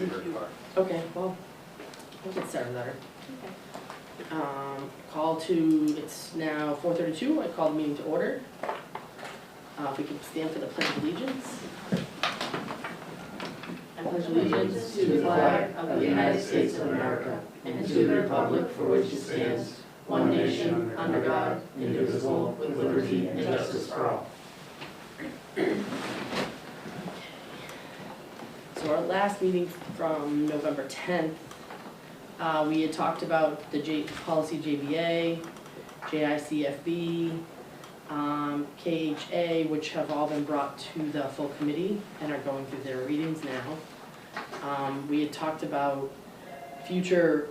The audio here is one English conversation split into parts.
be very far. Okay, well, we'll get started there. Okay. Call to, it's now 4:32, I call the meeting to order. If we could stand for the Pledge of Allegiance. I pledge allegiance to the flag of the United States of America and to the republic for which it stands, one nation, under God, indivisible, with liberty and justice for all. So our last meeting from November 10th, we had talked about the policy JVA, JICFB, KHA, which have all been brought to the full committee and are going through their readings now. We had talked about future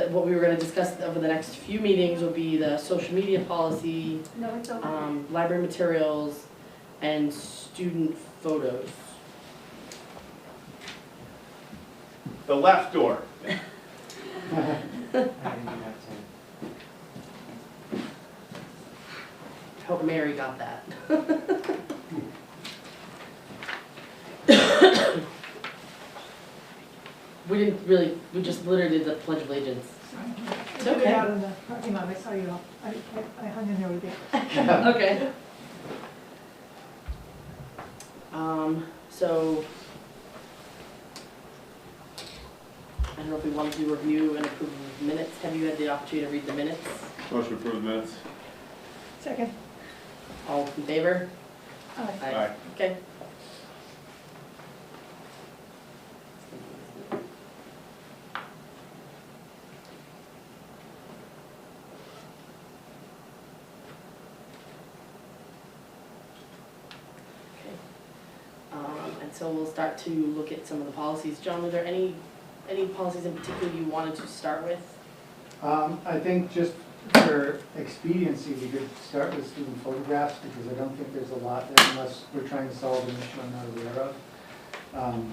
what we were going to discuss over the next few meetings would be the social media policy, No, it's okay. library materials, and student photos. The left door. Hope Mary got that. We didn't really, we just literally did the Pledge of Allegiance. I It's took it okay. out in the parking lot, I saw you all, I hung in there with you. Okay. So, I don't know if we want to do review and approve of minutes. Have you had the opportunity to read the minutes? Motion approved minutes. Second. All in favor? Aye. Aye. Okay. And so we'll start to look at some of the policies. John, were there any policies in particular you wanted to start with? I think just for expediency, we could start with student photographs, because I don't think there's a lot there unless we're trying to solve an issue I'm not aware of.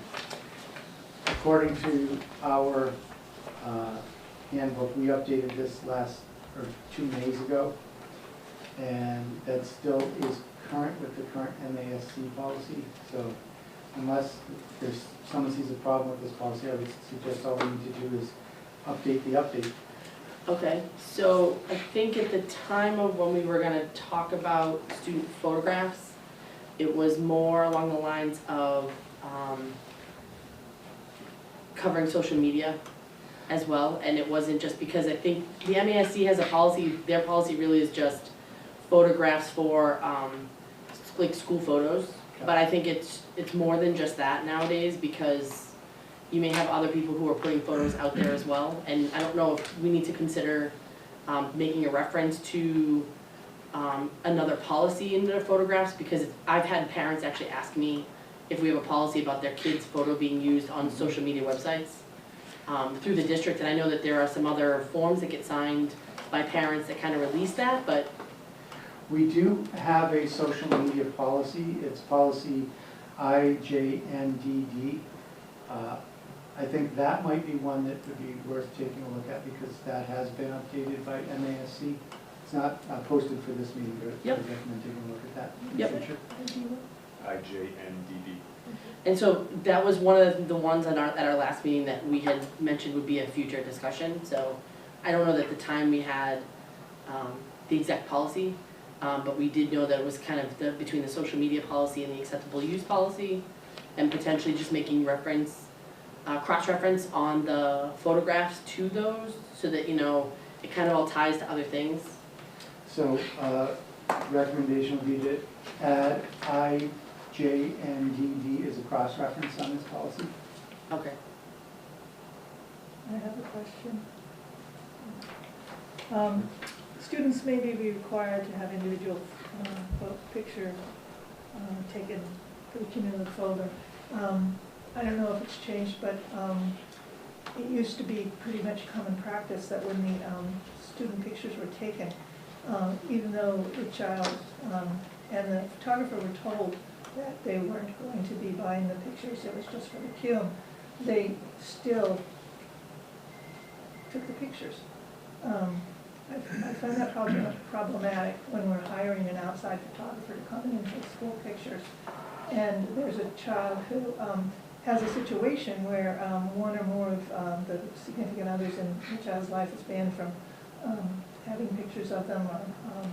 According to our handbook, we updated this 2 Mays ago, and that still is current with the current MASC policy. So unless someone sees a problem with this policy, I would suggest all we need to do is update the update. Okay, so I think at the time of when we were gonna talk about student photographs, it was more along the lines of covering social media as well, and it wasn't just because I think the MASC has a policy, their policy really is just photographs for like school photos, but I think it's more than just that nowadays, because you may have other people who are putting photos out there as well, and I don't know if we need to consider making a reference to another policy in their photographs, because I've had parents actually ask me if we have a policy about their kids' photo being used on social media websites through the district, and I know that there are some other forms that get signed by parents that kind of release that, but We do have a social media policy. It's policy IJNDD. I think that might be one that would be worth taking a look at, because that has been updated by MASC. It's not posted for this meeting, but I Yep. recommend taking a look at that in the Yep. future. IJNDD. and so that was one of the ones at our last meeting that we had mentioned would be a future discussion, so I don't know that at the time we had the exact policy, but we did know that it was kind of between the social media policy and the acceptable use policy, and potentially just making reference, cross-reference on the photographs to those, so that, you know, it kind of all ties to other things. So recommendation would be to add IJNDD as a cross-reference on this policy. Okay. I have a question. Students may be required to have individual picture taken for the cumulative folder. I don't know if it's changed, but it used to be pretty much common practice that when the student pictures were taken, even though the child and the photographer were told that they weren't going to be buying the pictures, it was just for the cum, they still took the pictures. I find that problematic when we're hiring an outside photographer to come in and take school pictures. And there's a child who has a situation where one or more of the significant others in the child's life is banned from having pictures of them or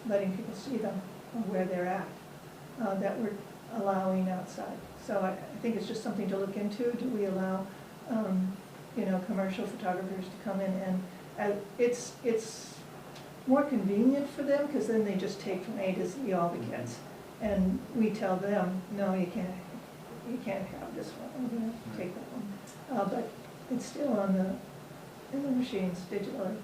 letting people see them or where they're at, that we're allowing outside. So I think it's just something to look into. Do we allow, you know, commercial photographers to come in and it's more convenient for them because then they just take from A to Z all the kids. And we tell them, no, you can't have this one, we're gonna take that one. But it's still in the machines digitally.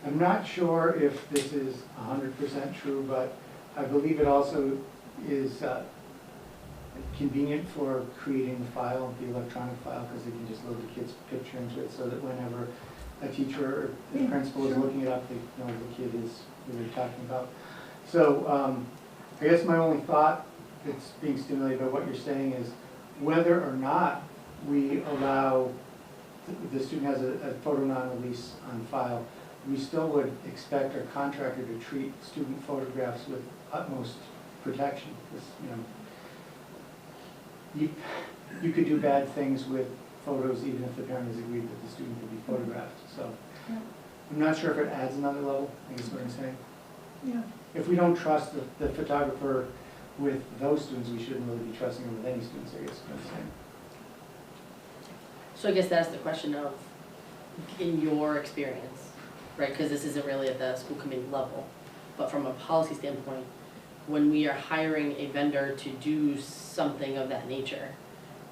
I'm not sure if this is 100% true, but I believe it also is convenient for creating the file, the electronic file, because they can just load the kid's picture into it so that whenever a teacher or the principal is looking it up, they know the kid is who they're talking about. So I guess my only thought that's being stimulated by what you're saying is whether or not we allow the student has a photo non-release on file, we still would expect our contractor to treat student photographs with utmost protection. Because, you know, you could do bad things with photos even if the parent has agreed that the student will be photographed. So I'm not sure if it adds another level, I guess what I'm saying. Yeah. If we don't trust the photographer with those students, we shouldn't really be trusting them with any students, I guess what I'm saying. So I guess that's the question of, in your experience, right, because this isn't really at the school committee level, but from a policy standpoint, when we are hiring a vendor to do something of that nature,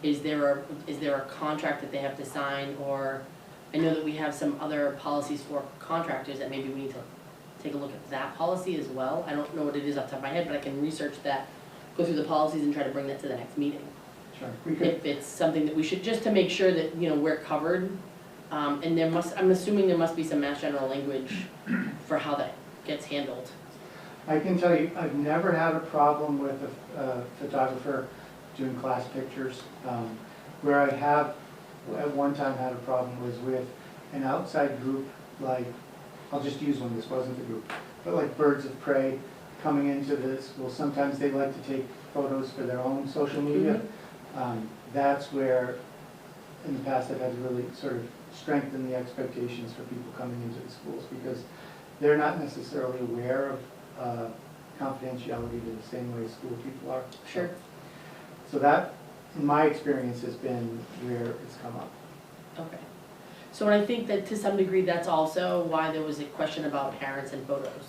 is there a contract that they have to sign, or, I know that we have some other policies for contractors that maybe we need to take a look at that policy as well. I don't know what it is off the top of my head, but I can research that, go through the policies and try to bring that to the next meeting. Sure. We could, If it's something that we should, just to make sure that, you know, we're covered. And I'm assuming there must be some Mass General language for how that gets handled. I can tell you, I've never had a problem with a photographer doing class pictures. Where I have, at one time, had a problem was with an outside group, like, I'll just use one, this wasn't the group, but like Birds of Prey coming into the school. Sometimes they like to take photos for their own social media. That's where, in the past, I've had to really sort of strengthen the expectations for people coming into the schools, because they're not necessarily aware of confidentiality in the same way school people are. Sure. So that, in my experience, has been where it's come up. Okay. So I think that to some degree, that's also why there was a question about parents and photos,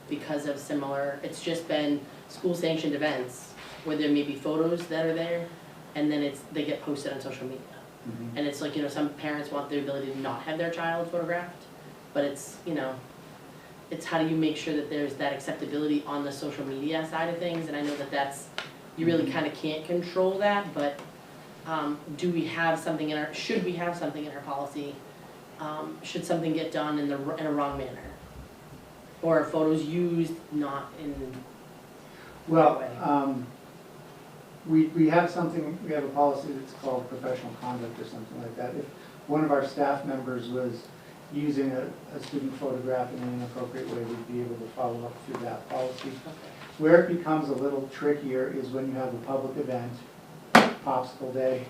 because of similar, it's just been school sanctioned events where there may be photos that are there, and then they get posted on social media. And it's like, you know, some parents want the ability to not have their child photographed, but it's, you know, it's how do you make sure that there's that acceptability on the social media side of things, and I know that that's, you really kind of can't control that, but do we have something should we have something in our policy? Should something get done in a wrong manner? Or are photos used not in the right way? Well, we have something, we have a policy that's called professional conduct or something like that. If one of our staff members was using a student photograph in an inappropriate way, we'd be able to follow up through that policy. Where it becomes a little trickier is when you have a public event, popsicle day,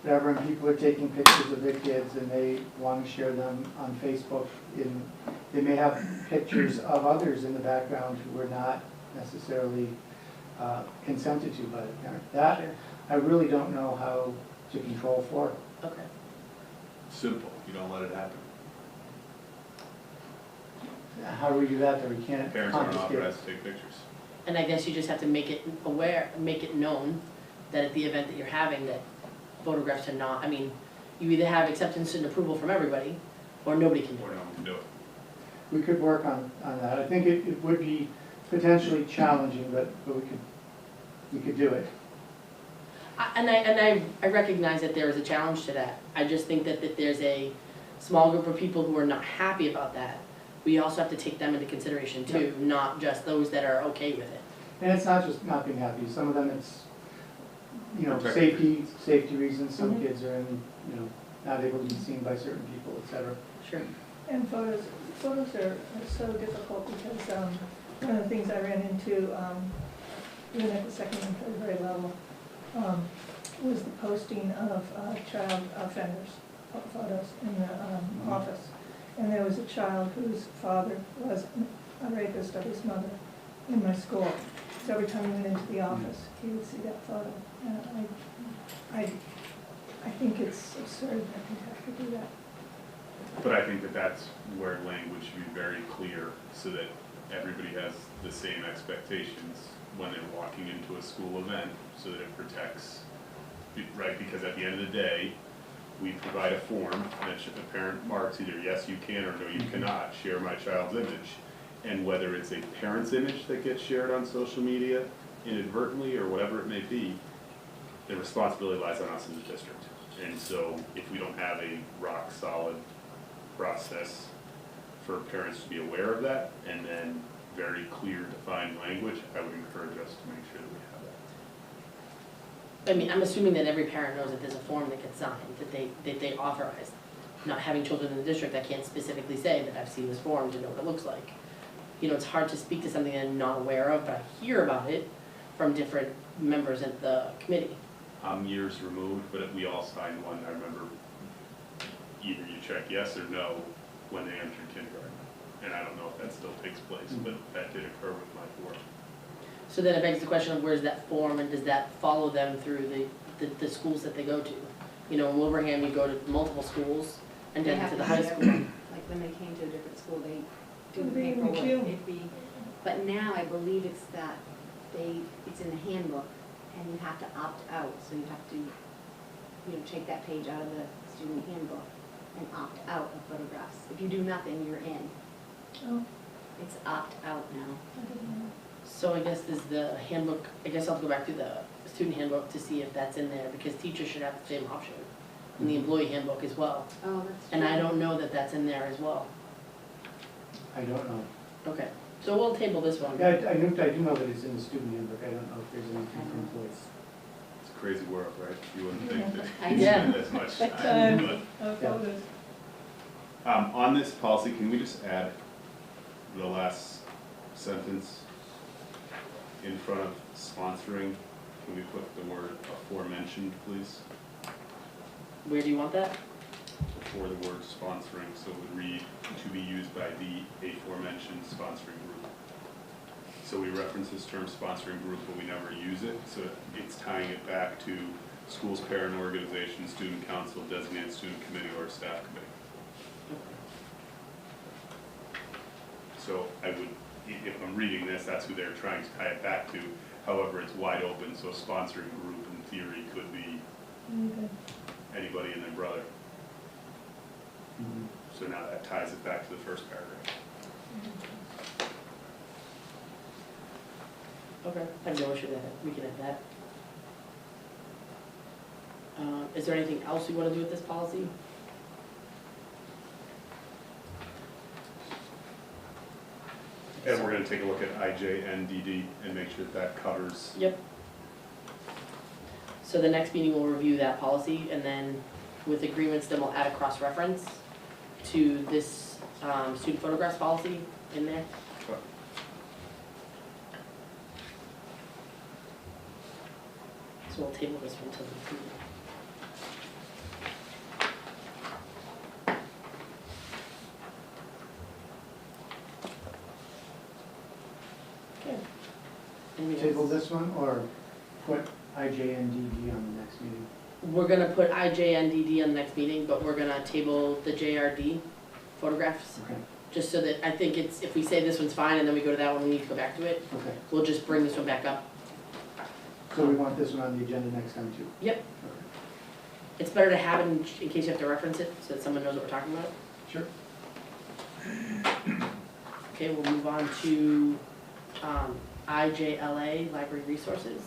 whatever, and people are taking pictures of their kids and they want to share them on Facebook. They may have pictures of others in the background who were not necessarily consented to by the parent. That, Sure. I really don't know how to control for. Okay. Simple, you don't let it happen. How do we do that, that we can't Parents aren't confiscate? authorized to take pictures. And I guess you just have to make it make it known that at the event that you're having, that photographs are not, I mean, you either have acceptance and approval from everybody, or nobody can do Or it. no one can do it. We could work on that. I think it would be potentially challenging, but we could do it. I recognize that there is a challenge to that. I just think that there's a small group of people who are not happy about that. We also have to take them into consideration too, not just those that are okay with it. And it's not just not being happy. Some of them it's, you know, Protective. safety reasons. Some Mhm. kids are in, you know, not able to be seen by certain people, et cetera. Sure. And photos, photos are so difficult because one of the things I ran into, even at the second and third grade level, was the posting of child offenders photos in the office. And there was a child whose father was a rapist of his mother in my school. So every time he went into the office, he would see that photo. And I think it's absurd that we have to do that. But I think that that's where language should be very clear so that everybody has the same expectations when they're walking into a school event, so that it protects, right? Because at the end of the day, we provide a form that the parent marks either yes you can or no you cannot share my child's image. And whether it's a parent's image that gets shared on social media inadvertently or whatever it may be, the responsibility lies on us as a district. And so if we don't have a rock solid process for parents to be aware of that and then very clear defined language, I would encourage us to make sure that we have that. I mean, I'm assuming that every parent knows that there's a form that gets signed, that they authorize. Not having children in the district, I can't specifically say that I've seen this form to know what it looks like. You know, it's hard to speak to something I'm not aware of, but I hear about it from different members of the committee. I'm years removed, but we all signed one. I remember either you check yes or no when they entered kindergarten. And I don't know if that still takes place, but that did occur with my form. So then it begs the question of where's that form and does that follow them through the schools that they go to? You know, in Wilbraham, you go to multiple schools and They then have to the to high have school. every- Like when they came to a different school, they do the It'd be in the paperwork. queue. It'd be, but now I believe it's that it's in the handbook and you have to opt out. So you have to, you know, take that page out of the student handbook and opt out of photographs. If you do nothing, you're in. Oh, It's opt out now. I didn't know. So I guess there's the handbook, I guess I'll have to go back to the student handbook to see if that's in there because teachers should have the same option in the employee handbook as well. Oh, that's true. And I don't know that that's in there as well. I don't know. Okay, so we'll table this one. Yeah, I do know that it's in the student handbook, I don't know if there's anything for employees. It's a crazy world, right? You wouldn't think that I you know. spend as much time. But, Photos. on this policy, can we just add the last sentence in front of sponsoring? Can we put the word aforementioned, please? Where do you want that? Before the word sponsoring, so it would read, to be used by the aforementioned sponsoring group. So we reference this term sponsoring group, but we never use it, so it's tying it back to schools, parent organization, student council, designated student committee, or staff committee. So I would, if I'm reading this, that's who they're trying to tie it back to. However, it's wide open, so a sponsoring group in theory could be Okay. anybody and their brother. Mhm. So now that ties it back to the first paragraph. Okay, I have no issue with that, we can have that. Is there anything else you wanna do with this policy? And we're gonna take a look at IJNDD and make sure that covers. Yep. So the next meeting we'll review that policy and then with agreements, then we'll add a cross-reference to this, student photographs policy in there. So we'll table this one till the next meeting. Okay. Anything Table else? this one, or put IJNDD on the next meeting? We're gonna put IJNDD on the next meeting, but we're gonna table the JRD photographs, Okay, just so that, I think it's, if we say this one's fine and then we go to that one, we need to go back to it, okay. we'll just bring this one back up. So we want this one on the agenda next time too? Yep. Okay. It's better to have it in case you have to reference it, so that someone knows what we're talking about. Sure. Okay, we'll move on to, IJLA, Library Resources.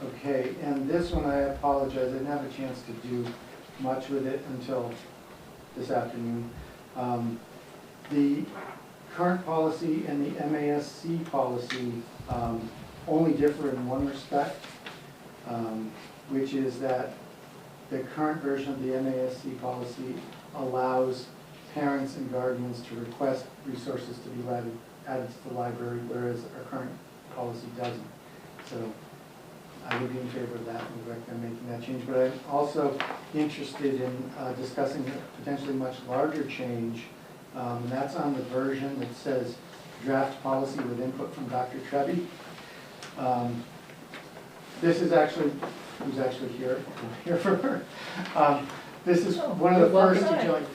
Okay, and this one, I apologize, I didn't have a chance to do much with it until this afternoon. The current policy and the MASC policy only differ in one respect, which is that the current version of the MASC policy allows parents and guardians to request resources to be added to the library, whereas our current policy doesn't. So I would be in favor of that and would recommend making that change. But I'm also interested in discussing a potentially much larger change, and that's on the version that says draft policy with input from Dr. Trevi. This is actually, who's actually here for her. This is one of the Welcome first, to join.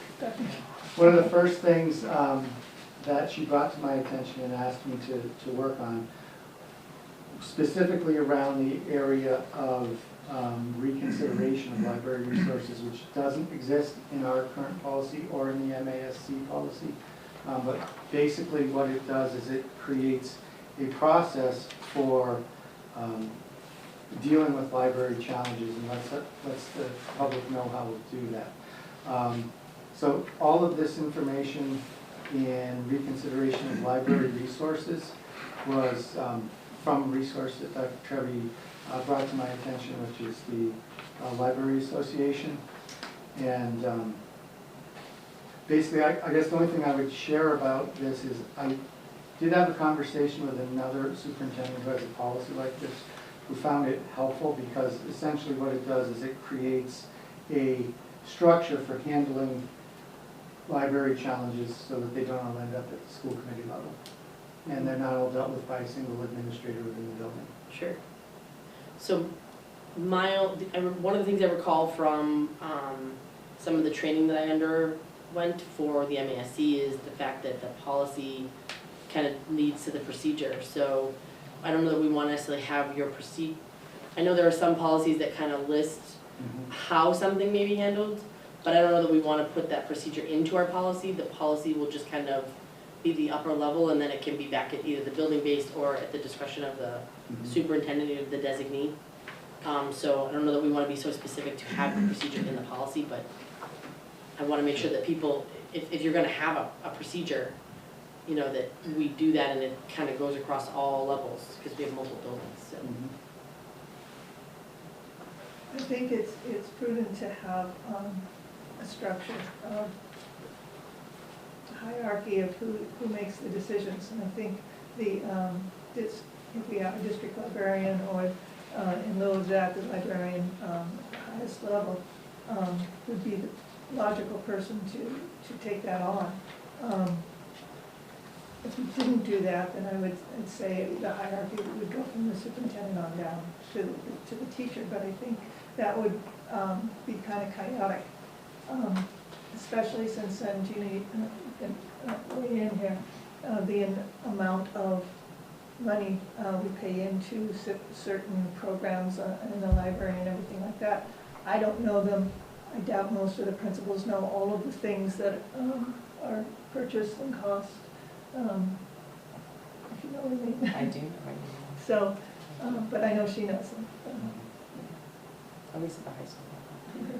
one of the first things that she brought to my attention and asked me to work on, specifically around the area of reconsideration of library resources, which doesn't exist in our current policy or in the MASC policy. But basically what it does is it creates a process for dealing with library challenges, and lets the public know how to do that. So all of this information in reconsideration of library resources was from a resource that Dr. Trevi brought to my attention, which is the Library Association. And basically, I guess the only thing I would share about this is I did have a conversation with another superintendent who has a policy like this, who found it helpful because essentially what it does is it creates a structure for handling library challenges so that they don't all end up at the school committee level. And they're not all dealt with by a single administrator within the building. Sure. So one of the things I recall from some of the training that I underwent for the MASC is the fact that the policy kind of leads to the procedure. So I don't know that we want to necessarily have your procedure. I know there are some policies that kind of list how something may be handled, but I don't know that we want to put that procedure into our policy. The policy will just kind of be the upper level, and then it can be back at either the building-based or at the discretion of the superintendent or the designee. So I don't know that we want to be so specific to have the procedure in the policy, but I want to make sure that people, if you're going to have a procedure, you know, that we do that and it kind of goes across all levels, because we have multiple buildings, so. I think it's prudent to have a structure, a hierarchy of who makes the decisions. And I think if we have a district librarian or in lieu of that, the librarian at the highest level would be the logical person to take that on. If we didn't do that, then I'd say the hierarchy would go from the superintendent on down to the teacher, but I think that would be kind of chaotic, especially since then, Gina, you can weigh in here, the amount of money we pay into certain programs in the library and everything like that. I don't know them. I doubt most of the principals know all of the things that are purchased and cost. If you know what I mean. I do know what you mean. So, but I know she knows them. At least at the high school.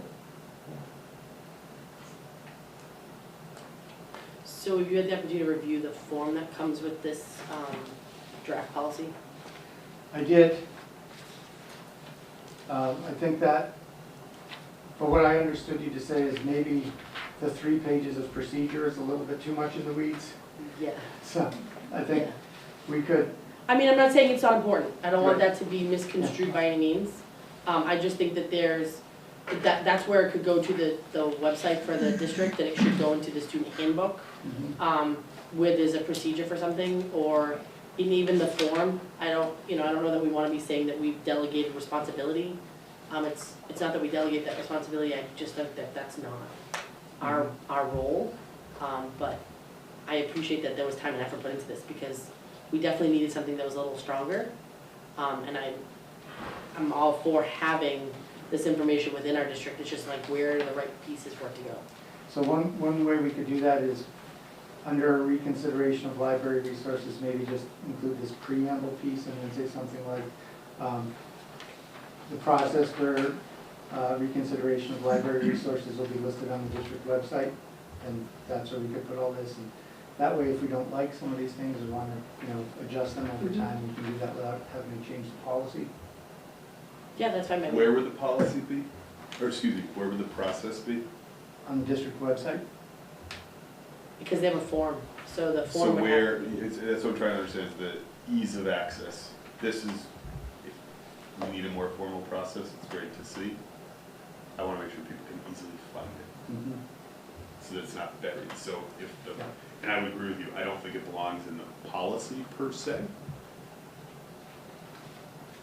So have you had the opportunity to review the form that comes with this draft policy? I did. I think that, for what I understood you to say, is maybe the 3 pages of procedure is a little bit too much in the weeds. Yeah. So I think Yeah. we could. I mean, I'm not saying it's not important. I don't want Right. that to be misconstrued by any means. I just think that that's where it could go to the website for the district, and it should go into the student handbook, where there's a procedure for something, or in even the form. I don't know that we want to be saying that we've delegated responsibility. It's not that we delegate that responsibility. I just think that that's not our role. But I appreciate that there was time and effort put into this, because we definitely needed something that was a little stronger. And I'm all for having this information within our district. It's just like, where are the right pieces for it to go? So one way we could do that is, under reconsideration of library resources, maybe just include this preamble piece and then say something like, the process for reconsideration of library resources will be listed on the district website, and that's where we could put all this. And that way, if we don't like some of these things or want to, adjust them over time, we can do that without having to change the policy. Yeah, that's fine by me. Where would the policy be? Or excuse me, where would the process be? On the district website. because they have a form, so the So form would have. where, that's what I'm trying to understand, is the ease of access. This is, if we need a more formal process, it's great to see. I wanna make sure people can easily find it, Mhm. so that it's not buried. So if the, and I would agree with you, I don't think it belongs in the policy per se.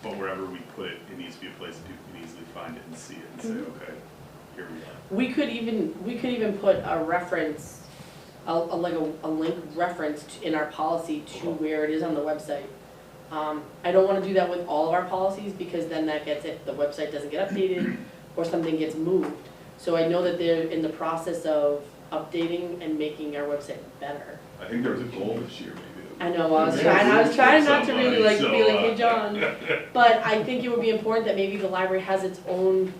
But wherever we put it, it needs to be a place that people can easily find it and see it and say, okay, here we are. We could even put a reference, like a link reference in our policy to where it is on the website. I don't wanna do that with all of our policies, because then that gets, if the website doesn't get updated, or something gets moved. So I know that they're in the process of updating and making our website better. I think there was a goal this year, maybe. I know, I was trying not to really like be like, hey, John, but I think it would be important that maybe the library has its own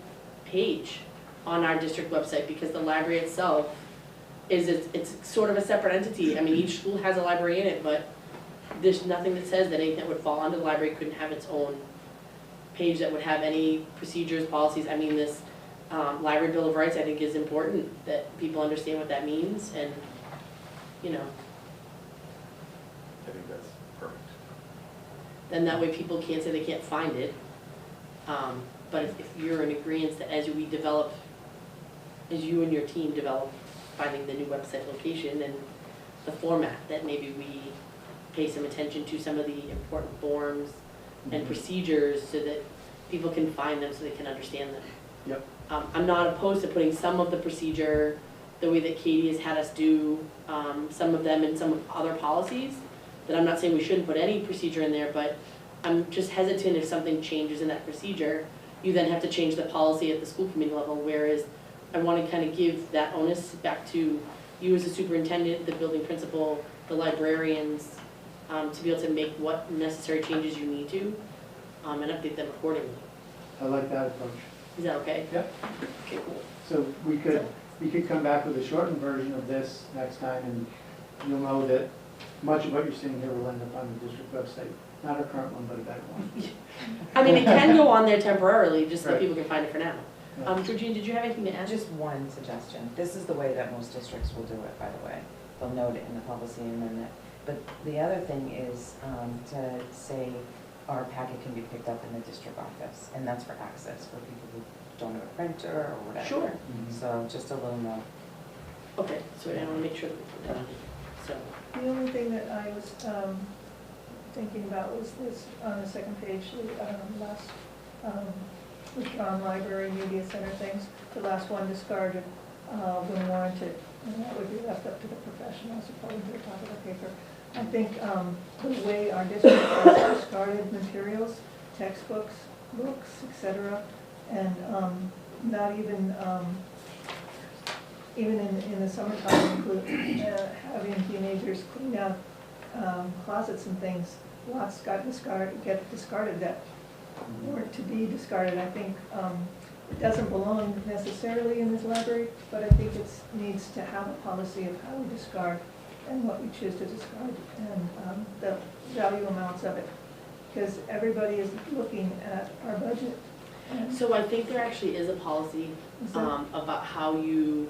page on our district website, because the library itself it's sort of a separate entity. I mean, each school has a library in it, but there's nothing that says that anything that would fall under the library couldn't have its own page that would have any procedures, policies. I mean, this library bill of rights, I think, is important, that people understand what that means, and, you know, I think that's perfect. then that way people can't say they can't find it. But if you're in agreement that as we develop, as you and your team develop finding the new website location and the format, that maybe we pay some attention to some of the important forms and procedures so that people can find them, so they can understand them. Yep. I'm not opposed to putting some of the procedure, the way that Katie has had us do, some of them in some other policies, that I'm not saying we shouldn't put any procedure in there, but I'm just hesitant if something changes in that procedure, you then have to change the policy at the school committee level, whereas I wanna kinda give that onus back to you as a superintendent, the building principal, the librarians, to be able to make what necessary changes you need to, and update them accordingly. I like that approach. Is that okay? Yep. Okay, cool. So we could come back with a shortened version of this next time, and you'll know that much of what you're seeing here will end up on the district website. Not our current one, but a better one. I mean, it can go on there temporarily, just so Right. people can find it for now. Yeah. Georgine, did you have anything to add? Just one suggestion. This is the way that most districts will do it, by the way. They'll note it in the policy and then that. But the other thing is to say our packet can be picked up in the district office, and that's for access for people who don't have a printer or whatever. Sure. So just a little note. Okay, so I wanna make sure that we put that on. So, The only thing that I was thinking about was this, on the second page, the last, withdrawn library media center things, the last one discarded when warranted, and that would be left up to the professionals, according to the top of the paper. I think the way our district has discarded materials, textbooks, books, etc., and not even, even in the summertime, include having teenagers clean out closets and things, lots get discarded that weren't to be discarded. I think it doesn't belong necessarily in this library, but I think it needs to have a policy of how we discard and what we choose to discard, and the value amounts of it, because everybody is looking at our budget. so I think there actually is a policy Is there- about how you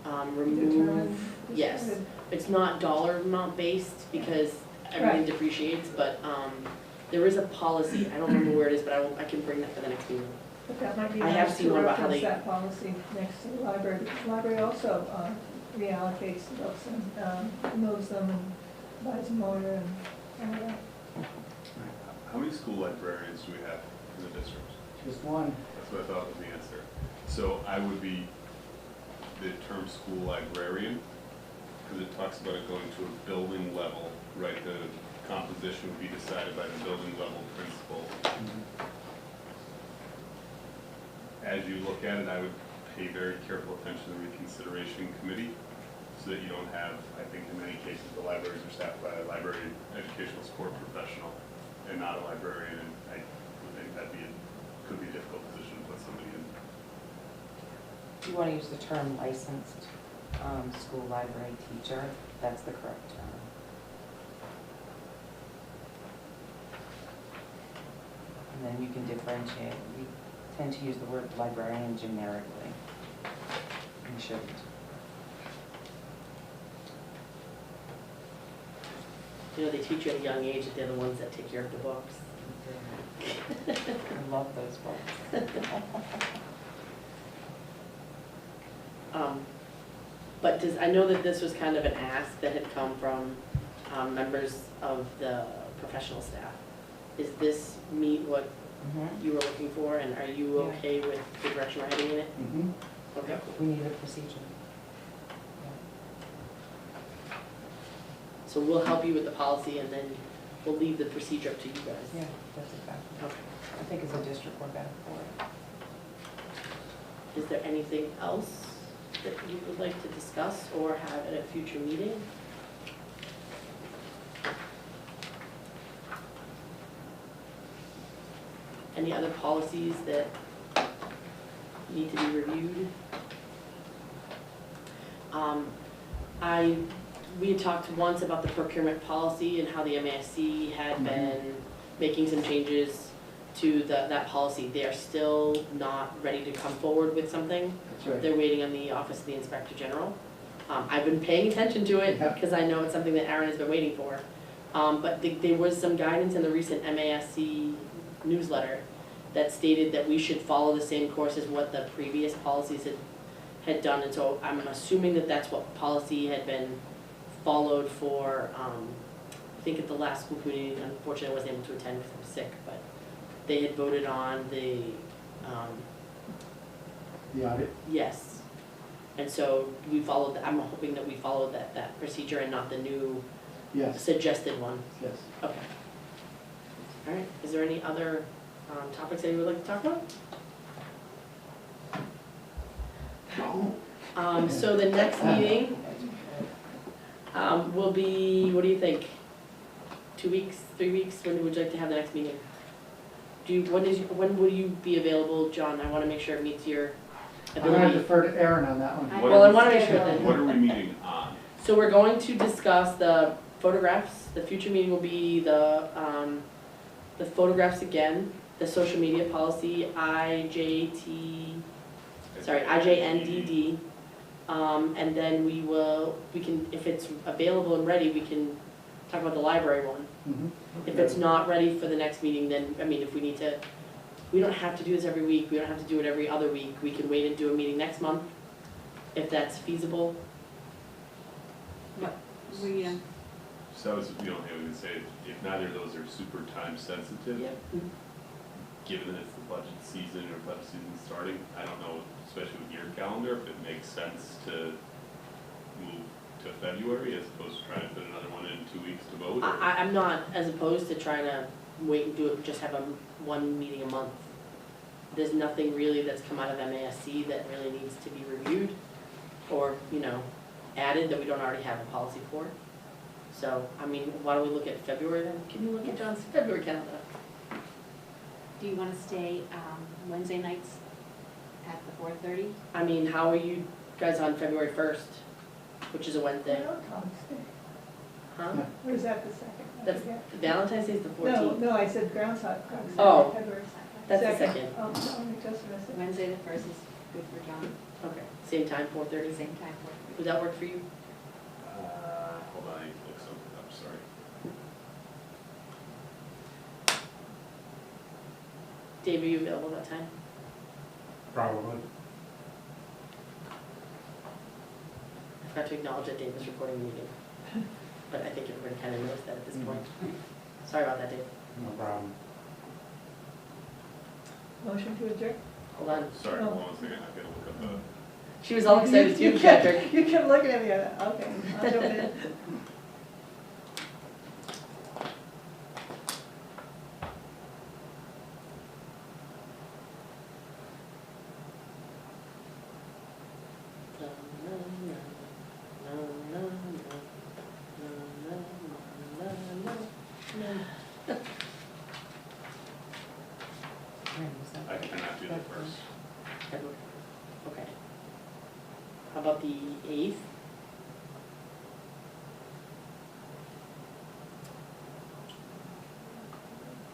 remove, Determine yes. discarded. It's not dollar amount based, because everything Right. depreciates, but there is a policy, I don't remember where it is, but I can bring that for the next meeting. But that might be I have nice seen to one about how reference they- that policy next to the library, because the library also reallocates the books and moves them and buys more and all that. How many school librarians do we have in the district? Just one. That's what I thought was the answer. So I would be the term school librarian, because it talks about it going to a building level, right? The composition would be decided by the building level principal. As you look at it, I would pay very careful attention to the reconsideration committee, so that you don't have, I think in many cases, the libraries are staffed by a library educational support professional and not a librarian, and I would think that'd be, could be a difficult position to put somebody in. You want to use the term licensed school library teacher, that's the correct term. And then you can differentiate. We tend to use the word librarian generically. We shouldn't. You know, they teach you at a young age that they're the ones that take care of the books. I love those books. But I know that this was kind of an ask that had come from members of the professional staff. Is this meet what Mhm. you were looking for, and are you Yeah. okay with the direction we're heading in it? Mhm. Okay. We need a procedure. So we'll help you with the policy, and then we'll leave the procedure up to you guys. Yeah, that's exactly. Okay. I think as a district, we're better for it. Is there anything else that you would like to discuss or have at a future meeting? Any other policies that need to be reviewed? We had talked once about the procurement policy and how the MASC had been making some changes to that policy. They are still not ready to come forward with something. That's right. They're waiting on the Office of the Inspector General. I've been paying attention to it Yeah. because I know it's something that Aaron has been waiting for. But there was some guidance in the recent MASC newsletter that stated that we should follow the same course as what the previous policies had done. And so I'm assuming that that's what policy had been followed for, I think at the last school committee, unfortunately I wasn't able to attend because I was sick, but they had voted on the, The audit? yes. And so we followed, I'm hoping that we followed that procedure and not the new Yes, suggested one. yes. Okay. All right, is there any other topics that you would like to talk about? No. So the next meeting will be, what do you think? 2 weeks, 3 weeks? When would you like to have the next meeting? When will you be available, John? I want to make sure it meets your I'm gonna ability. defer to Aaron on that one. Well, I want to make sure that. What are we meeting on? So we're going to discuss the photographs. The future meeting will be the photographs again, the social media policy, IJNDD. And then we can, if it's available and ready, we can talk about the library one. Mhm. If it's not ready for the next meeting, then, I mean, if we need to, we don't have to do this every week, we don't have to do it every other week. We can wait and do a meeting next month, if that's feasible. So I was, I was gonna say, if neither of those are super time sensitive, given that it's the budget season or budget season starting, I don't know, especially with your calendar, if it makes sense to move to February as opposed to trying to put another one in 2 weeks to vote, or? I'm not as opposed to trying to wait and do it, just have one meeting a month. There's nothing really that's come out of MASC that really needs to be reviewed or, added that we don't already have a policy for. So, I mean, why don't we look at February then? Can you look at John's February calendar? Do you wanna stay, Wednesday nights at the 4:30? I mean, how are you guys on February 1st, which is a Wednesday? Huh? Yeah. Or is that the second? I That's, forget. Valentine's Day is the No, 14th. no, I said Groundhog Day. Oh. February That's the second. Oh, no, just a minute. Wednesday the 1st is good for John, Okay, same time, 4:30? same time, 4:30. Would that work for you? Hold on, I need to look something up, sorry. Dave, are you available that time? Probably. I forgot to acknowledge that Dave was recording the meeting. But I think everybody kind of knows that at this point. Sorry about that, Dave. No problem. Motion to adjourn? Hold on. Sorry, Oh. hold on a second, I gotta look up the. She was all excited You too, kept- Patrick. You kept looking at me, okay, I'll jump in. I cannot do the first. Okay. How about the 8th?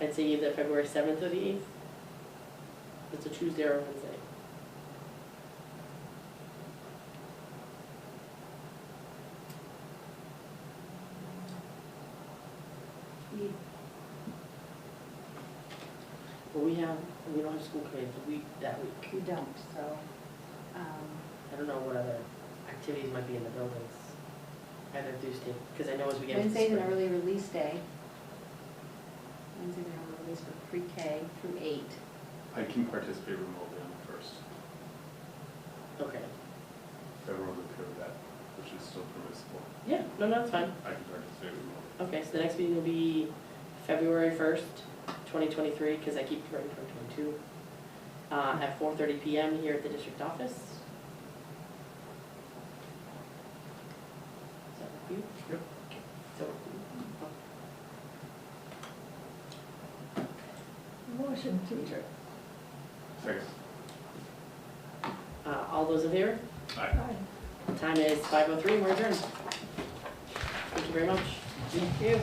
I'd say either February 7th or the 8th. It's a Tuesday or a Wednesday. need, Well, we don't have school committee that week. we don't, so, I don't know what other activities might be in the buildings, either Tuesday, because I know as we get into Wednesday's an spring. early release day. Wednesday's an early release for pre-K through 8. I can participate remotely on the first, Okay, if everyone's okay with that, which is still permissible. yeah, no, that's fine. I can participate remotely. Okay, so the next meeting will be February 1st, 2023, because I keep writing 2022, at 4:30 PM here at the district office. Is that with you? Yep. Okay, so, Motion to adjourn. Second. all those in favor? Aye. Aye. Time is 5:03, we're adjourned. Thank you very much. Thank you.